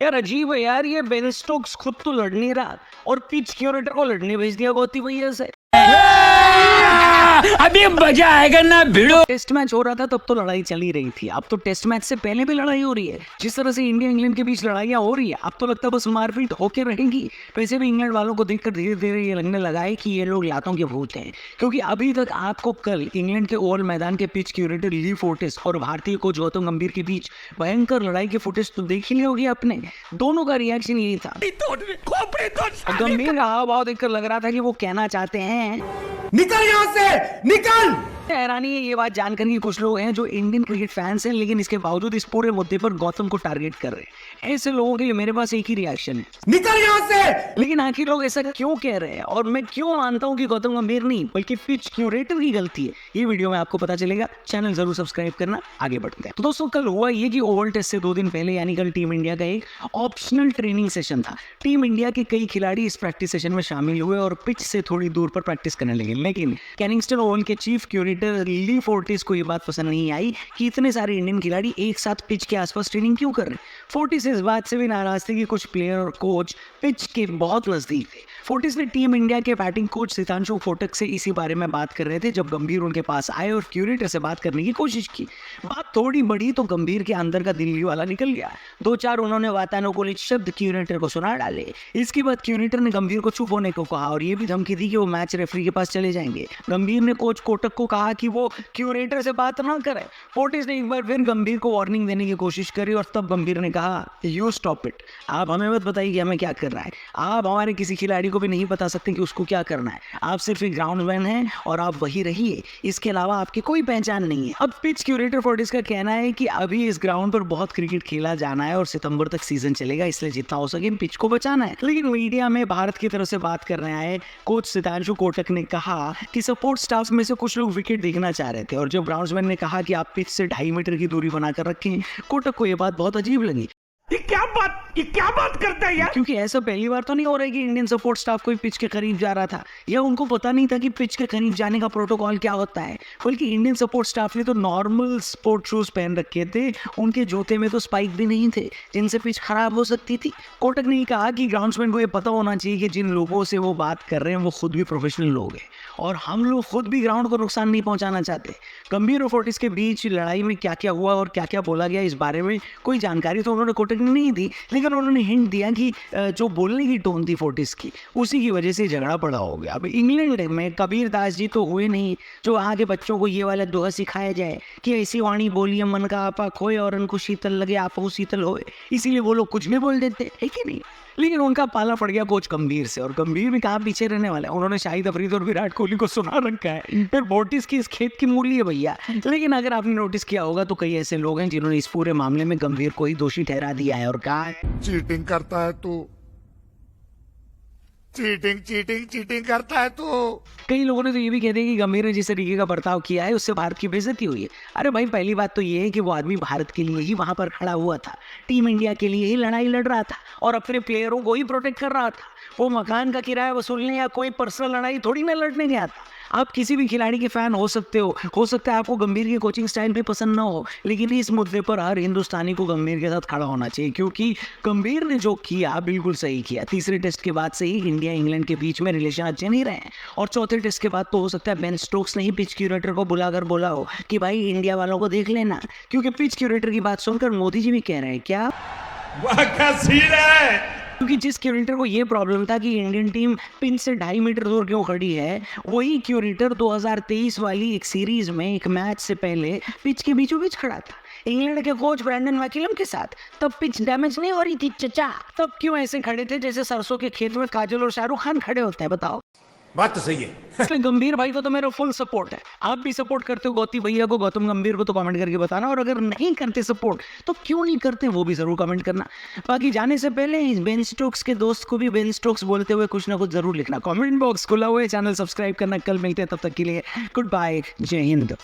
यार अजीब है यार, ये बेन स्टोक्स खुद तो लड़ नहीं रहा और पिच क्यूरेटर को लड़ने भेज दिया गौती भैया से। अभी मजा आएगा ना भिड़ो। टेस्ट मैच हो रहा था तब तो लड़ाई चल ही रही थी, अब तो टेस्ट मैच से पहले भी लड़ाई हो रही है। जिस तरह से इंडिया इंग्लैंड के बीच लड़ाइयां हो रही है, अब तो लगता है बस मारपीट होके रहेंगी। वैसे भी इंग्लैंड वालों को देखकर धीरे धीरे ये लगने लगा है कि ये लोग लातों के भूत हैं, क्योंकि अभी तक आपको कल इंग्लैंड के ओवल मैदान के पिच क्यूरेटर ली फोर्टिस और भारतीय कोच गौतम गंभीर के बीच भयंकर लड़ाई की फुटेज तो देख ही ली होगी आपने। दोनों का रिएक्शन यही था। गंभीर का हाव भाव देखकर लग रहा था कि वो कहना चाहते हैं निकल यहाँ से, निकल। हैरानी है ये बात जानकर कि कुछ लोग हैं जो इंडियन क्रिकेट फैंस हैं, लेकिन इसके बावजूद इस पूरे मुद्दे पर गौतम को टारगेट कर रहे हैं। ऐसे लोगों के लिए मेरे पास एक ही रिएक्शन है, निकल यहाँ से। लेकिन आखिर लोग ऐसा क्यों कह रहे हैं और मैं क्यों मानता हूं कि गौतम गंभीर नहीं बल्कि पिच क्यूरेटर की गलती है, ये वीडियो में आपको पता चलेगा। चैनल जरूर सब्सक्राइब करना, आगे बढ़ते हैं। तो दोस्तों, कल हुआ ये कि ओवल टेस्ट से 2 दिन पहले यानी कल टीम इंडिया का एक ऑप्शनल ट्रेनिंग सेशन था। टीम इंडिया के कई खिलाड़ी इस प्रैक्टिस सेशन में शामिल हुए और पिच से थोड़ी दूर पर प्रैक्टिस करने लगे, लेकिन कैनिंगस्टन ओवल के चीफ क्यूरेटर ली फोर्टिस को ये बात पसंद नहीं आई कि इतने सारे इंडियन खिलाड़ी एक साथ पिच के आसपास ट्रेनिंग क्यों कर रहे हैं। फोर्टिस इस बात से भी नाराज थे कि कुछ प्लेयर और कोच पिच के बहुत नजदीक थे। फोर्टिस ने टीम इंडिया के बैटिंग कोच सितांशु फोटक से इसी बारे में बात कर रहे थे जब गंभीर उनके पास आए और क्यूरेटर से बात करने की कोशिश की। बात थोड़ी बढ़ी तो गंभीर के अंदर का दिल्ली वाला निकल गया। 2-4 उन्होंने वातानुकूलित शब्द क्यूरेटर को सुना डाले। इसके बाद क्यूरेटर ने गंभीर को चुप होने को कहा और ये भी धमकी दी कि वो मैच रेफरी के पास चले जाएंगे। गंभीर ने कोच कोटक को कहा कि वो क्यूरेटर से बात ना करे। फोर्टिस ने एक बार फिर गंभीर को वार्निंग देने की कोशिश करी और तब गंभीर ने कहा, यू स्टॉप इट। आप हमें मत बताइए कि हमें क्या करना है। आप हमारे किसी खिलाड़ी को भी नहीं बता सकते कि उसको क्या करना है। आप सिर्फ एक ग्राउंडमैन हैं और आप वही रहिए, इसके अलावा आपकी कोई पहचान नहीं है। अब पिच क्यूरेटर फोर्टिस का कहना है कि अभी इस ग्राउंड पर बहुत क्रिकेट खेला जाना है और सितंबर तक सीजन चलेगा, इसलिए जितना हो सके पिच को बचाना है। लेकिन मीडिया में भारत की तरफ से बात कर रहे आए कोच सितांशु कोटक ने कहा कि सपोर्ट स्टाफ में से कुछ लोग विकेट देखना चाह रहे थे और जब ग्राउंड्समैन ने कहा कि आप पिच से 2.5 मीटर की दूरी बनाकर रखें, कोटक को यह बात बहुत अजीब लगी। ये क्या बात करता है यार? क्योंकि ऐसा पहली बार तो नहीं हो रहा है कि इंडियन सपोर्ट स्टाफ कोई पिच के करीब जा रहा था या उनको पता नहीं था कि पिच के करीब जाने का प्रोटोकॉल क्या होता है, बल्कि इंडियन सपोर्ट स्टाफ ने तो नॉर्मल स्पोर्ट शूज पहन रखे थे। उनके जूते में तो स्पाइक भी नहीं थे जिनसे पिच खराब हो सकती थी। कोटक ने कहा कि ग्राउंड्समैन को ये पता होना चाहिए कि जिन लोगों से वो बात कर रहे हैं वो खुद भी प्रोफेशनल लोग हैं और हम लोग खुद भी ग्राउंड को नुकसान नहीं पहुंचाना चाहते। गंभीर और फोर्टिस के बीच लड़ाई में क्या क्या हुआ और क्या क्या बोला गया इस बारे में कोई जानकारी तो उन्होंने कोटक ने नहीं दी, लेकिन उन्होंने हिंट दिया कि जो बोलने की टोन थी फोर्टिस की उसी की वजह से झगड़ा पड़ा हो गया। अब इंग्लैंड में कबीर दास जी तो हुए नहीं जो वहाँ के बच्चों को ये वाला दोहा सिखाया जाए कि ऐसी वाणी बोलिए मन का आपा खोए और उनको शीतल लगे आपको शीतल होए, इसीलिए वो लोग कुछ भी बोल देते है कि नहीं। लेकिन उनका पाला पड़ गया कोच गंभीर से और गंभीर भी कहाँ पीछे रहने वाले हैं। उन्होंने शाहिद अफरीदी और विराट कोहली को सुना रखा है, फिर फोर्टिस की इस खेत की मूली है भैया। लेकिन अगर आपने नोटिस किया होगा तो कई ऐसे लोग हैं जिन्होंने इस पूरे मामले में गंभीर को ही दोषी ठहरा दिया है और कहा है चीटिंग करता है तू, चीटिंग करता है तू। कई लोगों ने तो ये भी कह दिया कि गंभीर ने जिस तरीके का बर्ताव किया है उससे भारत की बेइज्जती हुई है। अरे भाई, पहली बात तो ये है कि वो आदमी भारत के लिए ही वहां पर खड़ा हुआ था, टीम इंडिया के लिए ही लड़ाई लड़ रहा था और अपने प्लेयरों को ही प्रोटेक्ट कर रहा था। वो मकान का किराया वसूलने या कोई पर्सनल लड़ाई थोड़ी ना लड़ने गया था। आप किसी भी खिलाड़ी के फैन हो सकते हो सकता है आपको गंभीर की कोचिंग स्टाइल भी पसंद ना हो, लेकिन इस मुद्दे पर हर हिंदुस्तानी को गंभीर के साथ खड़ा होना चाहिए, क्योंकि गंभीर ने जो किया बिल्कुल सही किया। तीसरे टेस्ट के बाद से ही इंडिया इंग्लैंड के बीच में रिलेशन अच्छे नहीं रहे और चौथे टेस्ट के बाद तो हो सकता है बेन स्टोक्स ने ही पिच क्यूरेटर को बुलाकर बोला हो कि भाई इंडिया वालों को देख लेना, क्योंकि पिच क्यूरेटर की बात सुनकर मोदी जी भी कह रहे हैं क्या वाह क्या सीन है। क्योंकि जिस क्यूरेटर को ये प्रॉब्लम था कि इंडियन टीम पिन से 2.5 मीटर दूर क्यों खड़ी है, वही क्यूरेटर 2023 वाली एक सीरीज में एक मैच से पहले पिच के बीचों बीच खड़ा था इंग्लैंड के कोच ब्रैंडन मैकलम के साथ। तब पिच डैमेज नहीं हो रही थी चचा, तब क्यों ऐसे खड़े थे जैसे सरसों के खेत में काजल और शाहरुख खान खड़े होते हैं, बताओ। बात तो सही है। इसलिए गंभीर भाई को तो मेरा फुल सपोर्ट है। आप भी सपोर्ट करते हो गौती भैया को, गौतम गंभीर को, तो कमेंट करके बताना, और अगर नहीं करते सपोर्ट तो क्यों नहीं करते वो भी जरूर कमेंट करना। बाकी जाने से पहले इस बेन स्टोक्स के दोस्त को भी बेन स्टोक्स बोलते हुए कुछ ना कुछ जरूर लिखना। कमेंट बॉक्स खुला हुआ है, चैनल सब्सक्राइब करना। कल मिलते हैं, तब तक के लिए गुड बाय, जय हिंद।